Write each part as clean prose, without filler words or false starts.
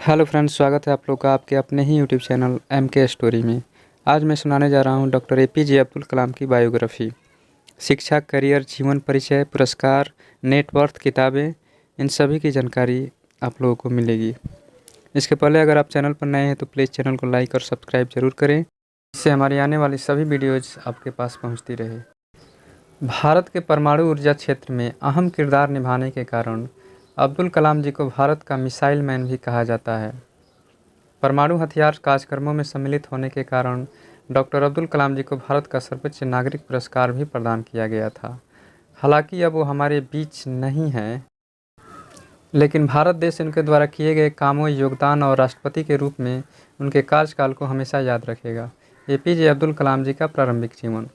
Hello friends, स्वागत है आप लोग का आपके अपने ही यूट्यूब चैनल MK स्टोरी में। आज मैं सुनाने जा रहा हूं डॉक्टर APJ अब्दुल कलाम की बायोग्राफी। शिक्षा, करियर, जीवन परिचय, पुरस्कार, नेटवर्थ, किताबें, इन सभी की जानकारी आप लोगों को मिलेगी। इसके पहले अगर आप चैनल पर नए हैं तो प्लीज़ चैनल को लाइक और सब्सक्राइब जरूर करें, इससे हमारी आने वाली सभी वीडियोज़ आपके पास पहुँचती रहे। भारत के परमाणु ऊर्जा क्षेत्र में अहम किरदार निभाने के कारण अब्दुल कलाम जी को भारत का मिसाइल मैन भी कहा जाता है। परमाणु हथियार कार्यक्रमों में सम्मिलित होने के कारण डॉक्टर अब्दुल कलाम जी को भारत का सर्वोच्च नागरिक पुरस्कार भी प्रदान किया गया था। हालांकि अब वो हमारे बीच नहीं हैं, लेकिन भारत देश उनके द्वारा किए गए कामों, योगदान और राष्ट्रपति के रूप में उनके कार्यकाल को हमेशा याद रखेगा। APJ अब्दुल कलाम जी का प्रारंभिक जीवन।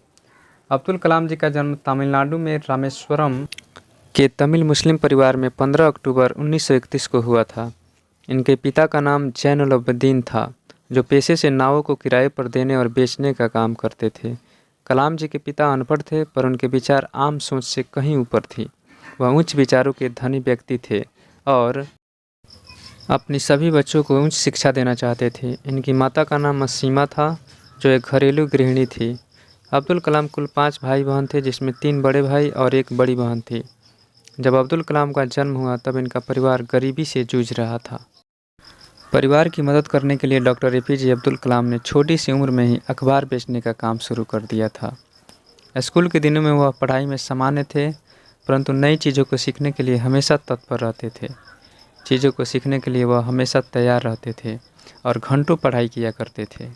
अब्दुल कलाम जी का जन्म तमिलनाडु में रामेश्वरम के तमिल मुस्लिम परिवार में 15 अक्टूबर 1931 को हुआ था। इनके पिता का नाम जैनुलब्दीन था, जो पेशे से नावों को किराए पर देने और बेचने का काम करते थे। कलाम जी के पिता अनपढ़ थे, पर उनके विचार आम सोच से कहीं ऊपर थी। वह उच्च विचारों के धनी व्यक्ति थे और अपनी सभी बच्चों को उच्च शिक्षा देना चाहते थे। इनकी माता का नाम असीमा था, जो एक घरेलू गृहिणी थी। अब्दुल कलाम कुल 5 भाई बहन थे, जिसमें 3 बड़े भाई और 1 बड़ी बहन थी। जब अब्दुल कलाम का जन्म हुआ तब इनका परिवार गरीबी से जूझ रहा था। परिवार की मदद करने के लिए डॉक्टर APJ अब्दुल कलाम ने छोटी सी उम्र में ही अखबार बेचने का काम शुरू कर दिया था। स्कूल के दिनों में वह पढ़ाई में सामान्य थे, परंतु नई चीज़ों को सीखने के लिए हमेशा तत्पर रहते थे। चीज़ों को सीखने के लिए वह हमेशा तैयार रहते थे और घंटों पढ़ाई किया करते थे।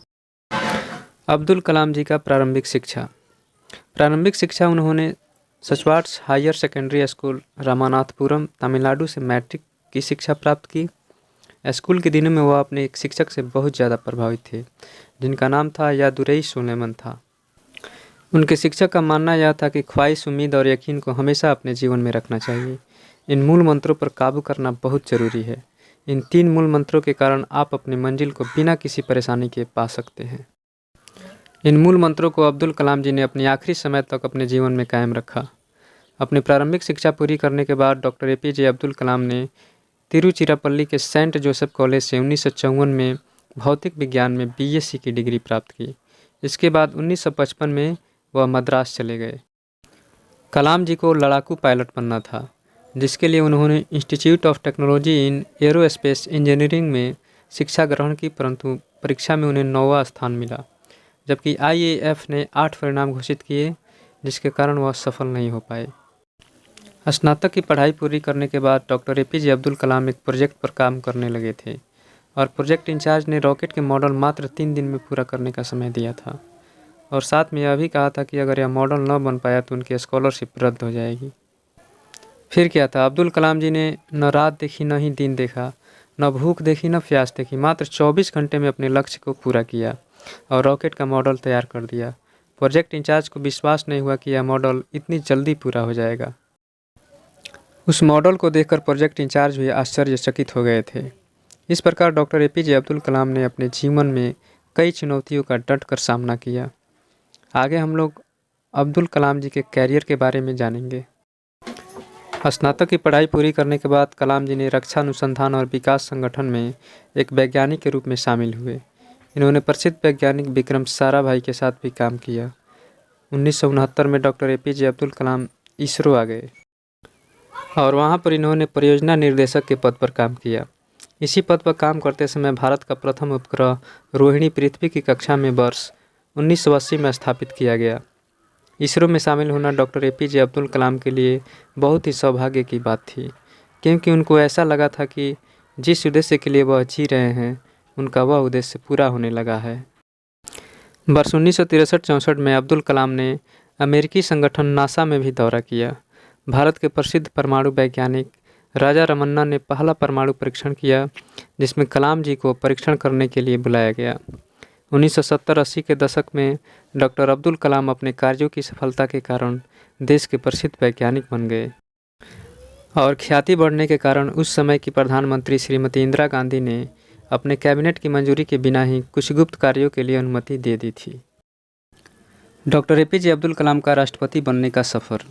अब्दुल कलाम जी का प्रारंभिक शिक्षा। प्रारंभिक शिक्षा उन्होंने सचवाट्स higher secondary school, Ramanathapuram, Tamil Nadu से मैट्रिक की शिक्षा प्राप्त की। स्कूल के दिनों में वह अपने एक शिक्षक से बहुत ज़्यादा प्रभावित थे, जिनका नाम था यादुरई सुलेमान था। उनके शिक्षक का मानना यह था कि ख्वाहिश, उम्मीद और यकीन को हमेशा अपने जीवन में रखना चाहिए। इन मूल मंत्रों पर काबू करना बहुत ज़रूरी है। इन 3 मूल मंत्रों के कारण आप अपनी मंजिल को बिना किसी परेशानी के पा सकते हैं। इन मूल मंत्रों को अब्दुल कलाम जी ने अपने आखिरी समय तक अपने जीवन में कायम रखा। अपनी प्रारंभिक शिक्षा पूरी करने के बाद डॉक्टर APJ अब्दुल कलाम ने तिरुचिरापल्ली के सेंट जोसेफ कॉलेज से 1954 में भौतिक विज्ञान में BSc की डिग्री प्राप्त की। इसके बाद 1955 में वह मद्रास चले गए। कलाम जी को लड़ाकू पायलट बनना था, जिसके लिए उन्होंने institute of technology in aerospace engineering में शिक्षा ग्रहण की, परंतु परीक्षा में उन्हें 9वां स्थान मिला, जबकि IAF ने 8 परिणाम घोषित किए, जिसके कारण वह सफल नहीं हो पाए। स्नातक की पढ़ाई पूरी करने के बाद डॉक्टर APJ अब्दुल कलाम एक प्रोजेक्ट पर काम करने लगे थे और प्रोजेक्ट इंचार्ज ने रॉकेट के मॉडल मात्र 3 दिन में पूरा करने का समय दिया था और साथ में यह भी कहा था कि अगर यह मॉडल न बन पाया तो उनकी स्कॉलरशिप रद्द हो जाएगी। फिर क्या था, अब्दुल कलाम जी ने न रात देखी, न ही दिन देखा, न भूख देखी, न प्यास देखी। मात्र 24 घंटे में अपने लक्ष्य को पूरा किया और रॉकेट का मॉडल तैयार कर दिया। प्रोजेक्ट इंचार्ज को विश्वास नहीं हुआ कि यह मॉडल इतनी जल्दी पूरा हो जाएगा। उस मॉडल को देखकर प्रोजेक्ट इंचार्ज भी आश्चर्यचकित हो गए थे। इस प्रकार डॉक्टर APJ अब्दुल कलाम ने अपने जीवन में कई चुनौतियों का डटकर सामना किया। आगे हम लोग अब्दुल कलाम जी के कैरियर के बारे में जानेंगे। स्नातक की पढ़ाई पूरी करने के बाद कलाम जी ने रक्षा अनुसंधान और विकास संगठन में एक वैज्ञानिक के रूप में शामिल हुए। इन्होंने प्रसिद्ध वैज्ञानिक विक्रम साराभाई के साथ भी काम किया। 1969 में डॉक्टर APJ अब्दुल कलाम इसरो आ गए और वहां पर इन्होंने परियोजना निर्देशक के पद पर काम किया। इसी पद पर काम करते समय भारत का प्रथम उपग्रह रोहिणी पृथ्वी की कक्षा में वर्ष 1980 में स्थापित किया गया। इसरो में शामिल होना डॉक्टर APJ अब्दुल कलाम के लिए बहुत ही सौभाग्य की बात थी, क्योंकि उनको ऐसा लगा था कि जिस उद्देश्य के लिए वह जी रहे हैं, उनका वह उद्देश्य पूरा होने लगा है। वर्ष 1963-64 में अब्दुल कलाम ने अमेरिकी संगठन नासा में भी दौरा किया। भारत के प्रसिद्ध परमाणु वैज्ञानिक राजा रमन्ना ने पहला परमाणु परीक्षण किया, जिसमें कलाम जी को परीक्षण करने के लिए बुलाया गया। 1970-80 के दशक में डॉक्टर अब्दुल कलाम अपने कार्यों की सफलता के कारण देश के प्रसिद्ध वैज्ञानिक बन गए और ख्याति बढ़ने के कारण उस समय की प्रधानमंत्री श्रीमती इंदिरा गांधी ने अपने कैबिनेट की मंजूरी के बिना ही कुछ गुप्त कार्यों के लिए अनुमति दे दी थी। डॉक्टर APJ अब्दुल कलाम का राष्ट्रपति बनने का सफ़र।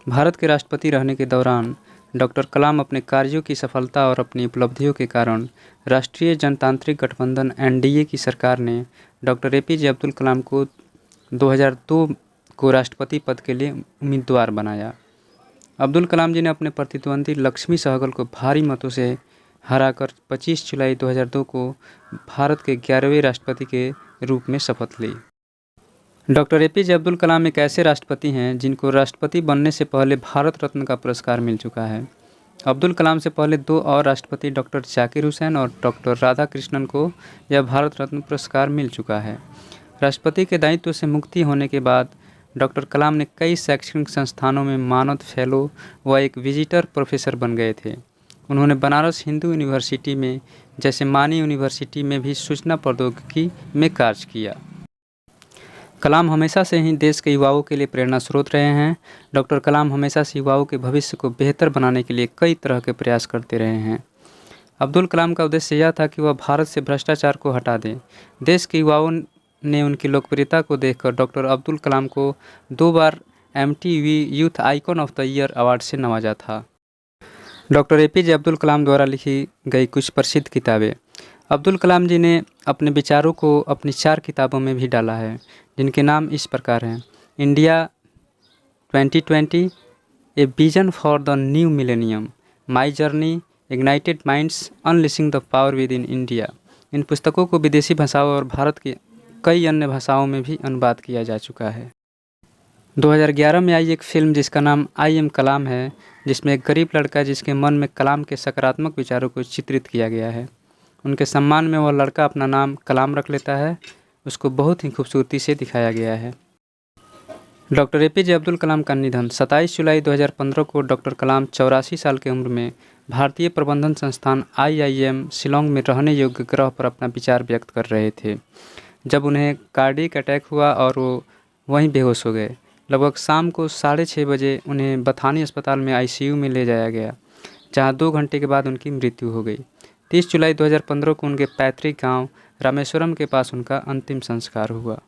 भारत के राष्ट्रपति रहने के दौरान डॉक्टर कलाम अपने कार्यों की सफलता और अपनी उपलब्धियों के कारण राष्ट्रीय जनतांत्रिक गठबंधन (एनडीए) की सरकार ने डॉक्टर एपीजे अब्दुल कलाम को 2002 को राष्ट्रपति पद के लिए उम्मीदवार बनाया। अब्दुल कलाम जी ने अपने प्रतिद्वंदी लक्ष्मी सहगल को भारी मतों से हराकर 25 जुलाई 2002 को भारत के 11वें राष्ट्रपति के रूप में शपथ ली। डॉक्टर एपीजे अब्दुल कलाम एक ऐसे राष्ट्रपति हैं जिनको राष्ट्रपति बनने से पहले भारत रत्न का पुरस्कार मिल चुका है। अब्दुल कलाम से पहले 2 और राष्ट्रपति डॉक्टर जाकिर हुसैन और डॉक्टर राधाकृष्णन को यह भारत रत्न पुरस्कार मिल चुका है। राष्ट्रपति के दायित्व से मुक्ति होने के बाद डॉक्टर कलाम ने कई शैक्षणिक संस्थानों में मानद फेलो व एक विजिटर प्रोफेसर बन गए थे। उन्होंने बनारस हिंदू यूनिवर्सिटी में जैसे मानी यूनिवर्सिटी में भी सूचना प्रौद्योगिकी में कार्य किया। कलाम हमेशा से ही देश के युवाओं के लिए प्रेरणा स्रोत रहे हैं। डॉक्टर कलाम हमेशा से युवाओं के भविष्य को बेहतर बनाने के लिए कई तरह के प्रयास करते रहे हैं। अब्दुल कलाम का उद्देश्य यह था कि वह भारत से भ्रष्टाचार को हटा दें। देश के युवाओं ने उनकी लोकप्रियता को देखकर डॉक्टर अब्दुल कलाम को 2 बार MTV youth icon of the year award से नवाजा था। डॉक्टर एपीजे अब्दुल कलाम द्वारा लिखी गई कुछ प्रसिद्ध किताबें। अब्दुल कलाम जी ने अपने विचारों को अपनी 4 किताबों में भी डाला है, जिनके नाम इस प्रकार हैं: India 2020, a vision for the new millennium, my journey, ignited minds, unleashing the power within India. इन पुस्तकों को विदेशी भाषाओं और भारत की कई अन्य भाषाओं में भी अनुवाद किया जा चुका है। 2011 में आई एक फिल्म जिसका नाम आई एम कलाम है, जिसमें एक गरीब लड़का जिसके मन में कलाम के सकारात्मक विचारों को चित्रित किया गया है। उनके सम्मान में वह लड़का अपना नाम कलाम रख लेता है। उसको बहुत ही खूबसूरती से दिखाया गया है। डॉक्टर एपीजे अब्दुल कलाम का निधन 27 जुलाई 2015 को डॉक्टर कलाम 84 साल की उम्र में भारतीय प्रबंधन संस्थान IIM शिलोंग में रहने योग्य ग्रह पर अपना विचार व्यक्त कर रहे थे, जब उन्हें कार्डियक अटैक हुआ और वो वहीं बेहोश हो गए। लगभग शाम को 6:30 बजे उन्हें बथानी अस्पताल में ICU में ले जाया गया, जहां 2 घंटे के बाद उनकी मृत्यु हो गई। 30 जुलाई 2015 को उनके पैतृक गांव रामेश्वरम के पास उनका अंतिम संस्कार हुआ।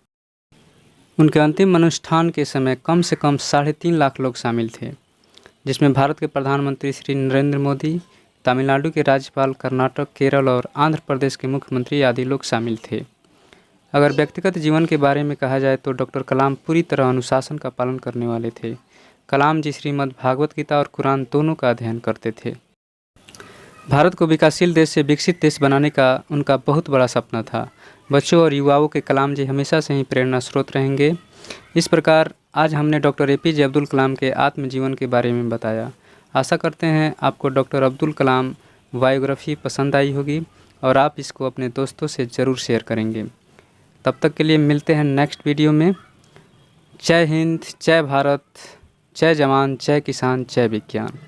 उनके अंतिम अनुष्ठान के समय कम से कम 3.5 लाख लोग शामिल थे, जिसमें भारत के प्रधानमंत्री श्री नरेंद्र मोदी, तमिलनाडु के राज्यपाल, कर्नाटक, केरल और आंध्र प्रदेश के मुख्यमंत्री आदि लोग शामिल थे। अगर व्यक्तिगत जीवन के बारे में कहा जाए तो डॉक्टर कलाम पूरी तरह अनुशासन का पालन करने वाले थे। कलाम जी श्रीमद् भागवत गीता और कुरान दोनों का अध्ययन करते थे। भारत को विकासशील देश से विकसित देश बनाने का उनका बहुत बड़ा सपना था। बच्चों और युवाओं के कलाम जी हमेशा से ही प्रेरणा स्रोत रहेंगे। इस प्रकार आज हमने डॉक्टर एपीजे अब्दुल कलाम के आत्मजीवन के बारे में बताया। आशा करते हैं आपको डॉक्टर अब्दुल कलाम बायोग्राफी पसंद आई होगी और आप इसको अपने दोस्तों से ज़रूर शेयर करेंगे। तब तक के लिए मिलते हैं नेक्स्ट वीडियो में। जय हिंद, जय भारत, जय जवान, जय किसान, जय विज्ञान।